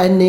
NA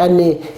NA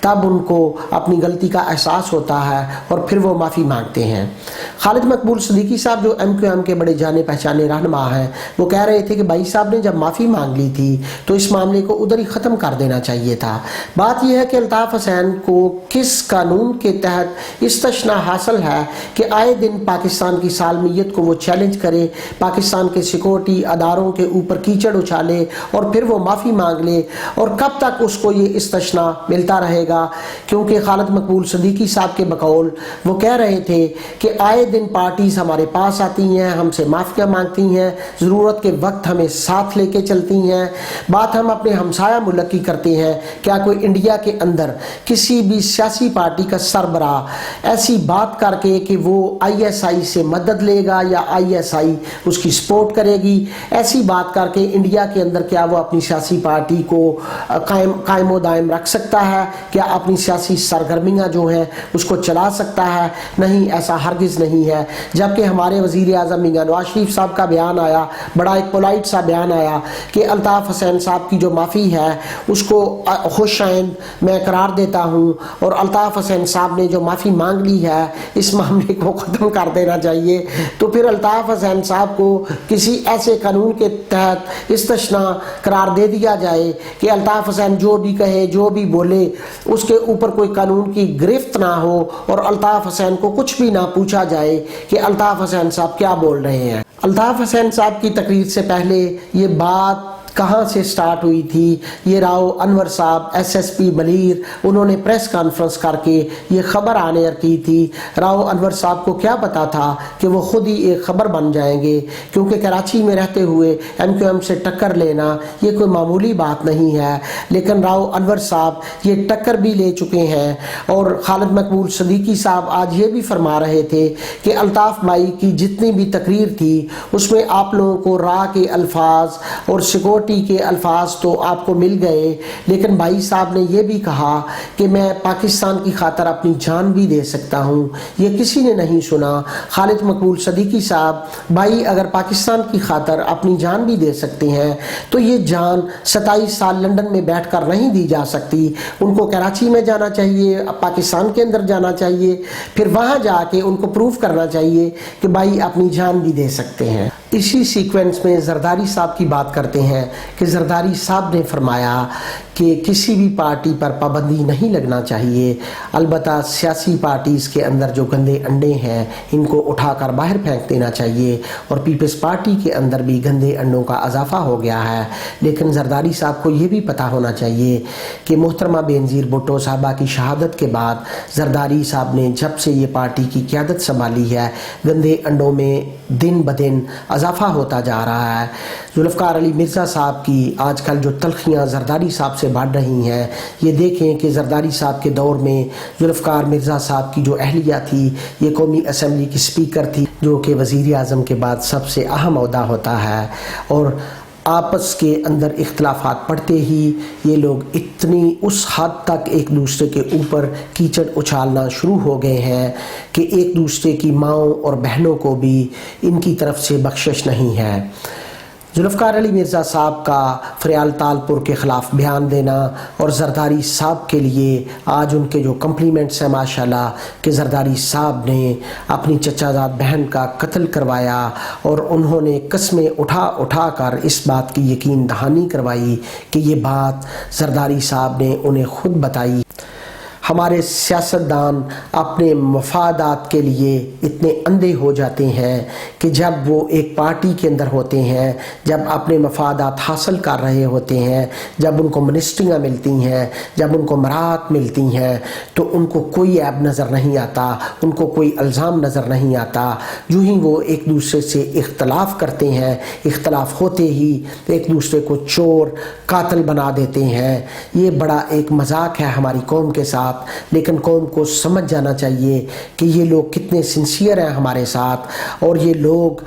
تب ان کو اپنی غلطی کا احساس ہوتا ہے اور پھر وہ معافی مانگتے ہیں۔ خالد مقبول صدیقی صاحب جو MQM کے بڑے جانے پہچانے رہنما ہیں، وہ کہہ رہے تھے کہ بھائی صاحب نے جب معافی مانگ لی تھی تو اس معاملے کو ادھر ہی ختم کر دینا چاہیے تھا۔ بات یہ ہے کہ الطاف حسین کو کس قانون کے تحت استثناء حاصل ہے کہ آئے دن پاکستان کی سالمیت کو وہ چیلنج کرے، پاکستان کے سیکورٹی اداروں کے اوپر کیچڑ اچھالے اور پھر وہ معافی مانگ لے، اور کب تک اس کو یہ استثناء ملتا رہے گا؟ کیونکہ خالد مقبول صدیقی صاحب کے بقول وہ کہہ رہے تھے کہ آئے دن پارٹیز ہمارے پاس آتی ہیں، ہم سے معافیاں مانگتی ہیں، ضرورت کے وقت ہمیں ساتھ لے کے چلتی ہیں۔ بات ہم اپنے ہمسایہ ملک کی کرتے ہیں، کیا کوئی انڈیا کے اندر کسی بھی سیاسی پارٹی کا سربراہ ایسی بات کر کے کہ وہ ISI سے مدد لے گا یا ISI اس کی سپورٹ کرے گی، ایسی بات کر کے انڈیا کے اندر کیا وہ اپنی سیاسی پارٹی کو قائم و دائم رکھ سکتا ہے؟ کیا اپنی سیاسی سرگرمیاں جو ہیں اس کو چلا سکتا ہے؟ نہیں، ایسا ہرگز نہیں ہے۔ جبکہ ہمارے وزیر اعظم میاں نواز شریف صاحب کا بیان آیا، بڑا ایک پولائٹ سا بیان آیا کہ الطاف حسین صاحب کی جو معافی ہے اس کو خوش آئند میں قرار دیتا ہوں، اور الطاف حسین صاحب نے جو معافی مانگ لی ہے اس معاملے کو ختم کر دینا چاہیے۔ تو پھر الطاف حسین صاحب کو کسی ایسے قانون کے تحت استثناء قرار دے دیا جائے کہ الطاف حسین جو بھی کہے، جو بھی بولے، اس کے اوپر کوئی قانون کی گرفت نہ ہو، اور الطاف حسین کو کچھ بھی نہ پوچھا جائے کہ الطاف حسین صاحب کیا بول رہے ہیں۔ الطاف حسین صاحب کی تقریر سے پہلے یہ بات کہاں سے سٹارٹ ہوئی تھی؟ یہ راؤ انور صاحب SSP ملیر، انہوں نے پریس کانفرنس کر کے یہ خبر آنے کی تھی۔ راؤ انور صاحب کو کیا پتا تھا کہ وہ خود ہی ایک خبر بن جائیں گے، کیونکہ کراچی میں رہتے ہوئے MQM سے ٹکر لینا یہ کوئی معمولی بات نہیں ہے، لیکن راؤ انور صاحب یہ ٹکر بھی لے چکے ہیں۔ اور خالد مقبول صدیقی صاحب آج یہ بھی فرما رہے تھے کہ الطاف بھائی کی جتنی بھی تقریر تھی اس میں آپ لوگوں کو راہ کے الفاظ اور سیکورٹی کے الفاظ تو آپ کو مل گئے، لیکن بھائی صاحب نے یہ بھی کہا کہ میں پاکستان کی خاطر اپنی جان بھی دے سکتا ہوں۔ یہ کسی نے نہیں سنا۔ خالد مقبول صدیقی صاحب، بھائی اگر پاکستان کی خاطر اپنی جان بھی دے سکتے ہیں تو یہ جان 27 سال لندن میں بیٹھ کر نہیں دی جا سکتی، ان کو کراچی میں جانا چاہیے، پاکستان کے اندر جانا چاہیے، پھر وہاں جا کے ان کو پروف کرنا چاہیے کہ بھائی اپنی جان بھی دے سکتے ہیں۔ اسی سیکوینس میں زرداری صاحب کی بات کرتے ہیں کہ زرداری صاحب نے فرمایا کہ کسی بھی پارٹی پر پابندی نہیں لگنا چاہیے، البتہ سیاسی پارٹیز کے اندر جو گندے انڈے ہیں ان کو اٹھا کر باہر پھینک دینا چاہیے، اور پیپلز پارٹی کے اندر بھی گندے انڈوں کا اضافہ ہو گیا ہے۔ لیکن زرداری صاحب کو یہ بھی پتہ ہونا چاہیے کہ محترمہ بینظیر بھٹو صاحبہ کی شہادت کے بعد زرداری صاحب نے جب سے یہ پارٹی کی قیادت سنبھالی ہے، گندے انڈوں میں دن بدن اضافہ ہوتا جا رہا ہے۔ ذوالفقار علی مرزا صاحب کی آج کل جو تلخیاں زرداری صاحب سے بڑھ رہی ہیں، یہ دیکھیں کہ زرداری صاحب کے دور میں ذوالفقار مرزا صاحب کی جو اہلیہ تھی یہ قومی اسمبلی کی سپیکر تھی، جو کہ وزیر اعظم کے بعد سب سے اہم عہدہ ہوتا ہے، اور آپس کے اندر اختلافات پڑتے ہی یہ لوگ اتنی اس حد تک ایک دوسرے کے اوپر کیچڑ اچھالنا شروع ہو گئے ہیں کہ ایک دوسرے کی ماؤں اور بہنوں کو بھی ان کی طرف سے بخشش نہیں ہے۔ ذوالفقار علی مرزا صاحب کا فریال تالپور کے خلاف بیان دینا، اور زرداری صاحب کے لیے آج ان کے جو کمپلیمنٹس ہیں ماشاءاللہ کہ زرداری صاحب نے اپنی چچا زاد بہن کا قتل کروایا، اور انہوں نے قسمیں اٹھا کر اس بات کی یقین دہانی کروائی کہ یہ بات زرداری صاحب نے انہیں خود بتائی۔ ہمارے سیاستدان اپنے مفادات کے لیے اتنے اندھے ہو جاتے ہیں کہ جب وہ ایک پارٹی کے اندر ہوتے ہیں، جب اپنے مفادات حاصل کر رہے ہوتے ہیں، جب ان کو منسٹریاں ملتی ہیں، جب ان کو مراعات ملتی ہیں، تو ان کو کوئی عیب نظر نہیں آتا، ان کو کوئی الزام نظر نہیں آتا۔ جو ہی وہ ایک دوسرے سے اختلاف کرتے ہیں، اختلاف ہوتے ہی ایک دوسرے کو چور قاتل بنا دیتے ہیں۔ یہ بڑا ایک مذاق ہے ہماری قوم کے ساتھ، لیکن قوم کو سمجھ جانا چاہیے کہ یہ لوگ کتنے سنسیئر ہیں ہمارے ساتھ، اور یہ لوگ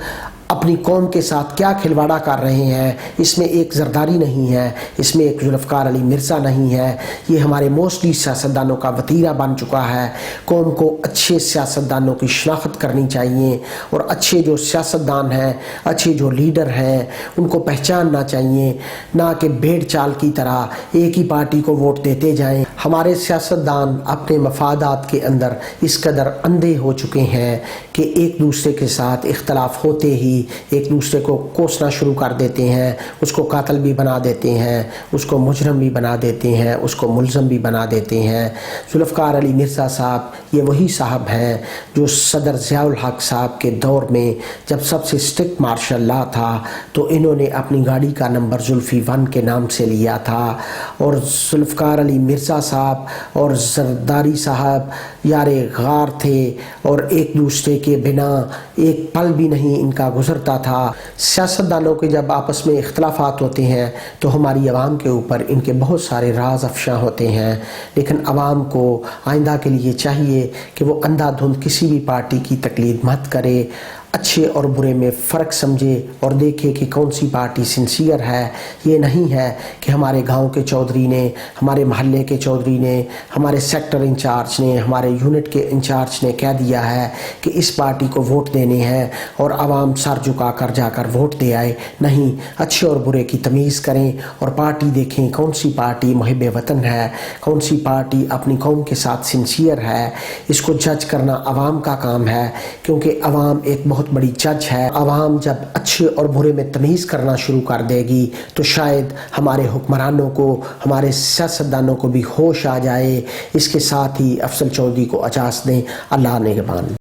اپنی قوم کے ساتھ کیا کھلواڑا کر رہے ہیں. اس میں ایک زرداری نہیں ہے، اس میں ایک ذوالفقار علی مرزا نہیں ہے. یہ ہمارے موسٹلی سیاستدانوں کا وتیرہ بن چکا ہے. قوم کو اچھے سیاستدانوں کی شناخت کرنی چاہیے اور اچھے جو سیاستدان ہیں، اچھے جو لیڈر ہیں، ان کو پہچاننا چاہیے، نہ کہ بھیڑ چال کی طرح ایک ہی پارٹی کو ووٹ دیتے جائیں. ہمارے سیاستدان اپنے مفادات کے اندر اس قدر اندھے ہو چکے ہیں کہ ایک دوسرے کے ساتھ اختلاف ہوتے ہی ایک دوسرے کو کوسنا شروع کر دیتے ہیں، اس کو قاتل بھی بنا دیتے ہیں، اس کو مجرم بھی بنا دیتے ہیں، اس کو ملزم بھی بنا دیتے ہیں. ذوالفقار علی مرزا صاحب یہ وہی صاحب ہیں جو صدر ضیاء الحق صاحب کے دور میں جب سب سے اسٹرکٹ مارشل لا تھا تو انہوں نے اپنی گاڑی کا نمبر زلفی 1 کے نام سے لیا تھا. اور ذوالفقار علی مرزا صاحب اور زرداری صاحب یار غار تھے اور ایک دوسرے کے بنا ایک پل بھی نہیں ان کا گزرتا تھا. سیاستدانوں کے جب آپس میں اختلافات ہوتے ہیں تو ہماری عوام کے اوپر ان کے بہت سارے راز افشاں ہوتے ہیں، لیکن عوام کو آئندہ کے لیے چاہیے کہ وہ اندھا دھند کسی بھی پارٹی کی تقلید مت کرے، اچھے اور برے میں فرق سمجھے اور دیکھے کہ کون سی پارٹی سنسیئر ہے. یہ نہیں ہے کہ ہمارے گاؤں کے چودھری نے، ہمارے محلے کے چودھری نے، ہمارے سیکٹر انچارج نے، ہمارے یونٹ کے انچارج نے کہہ دیا ہے کہ اس پارٹی کو ووٹ دینے ہیں اور عوام سر جھکا کر جا کر ووٹ دے آئے. نہیں، اچھے اور برے کی تمیز کریں اور پارٹی دیکھیں کون سی پارٹی محب وطن ہے، کون سی پارٹی اپنی قوم کے ساتھ سنسیئر ہے. اس کو جج کرنا عوام کا کام ہے، کیونکہ عوام ایک بہت بڑی جج ہے. عوام جب اچھے اور برے میں تمیز کرنا شروع کر دے گی تو شاید ہمارے حکمرانوں کو، ہمارے سیاستدانوں کو بھی ہوش آ جائے. اس کے ساتھ ہی افضل چودھری کو اجازت دیں. اللہ نگہبان.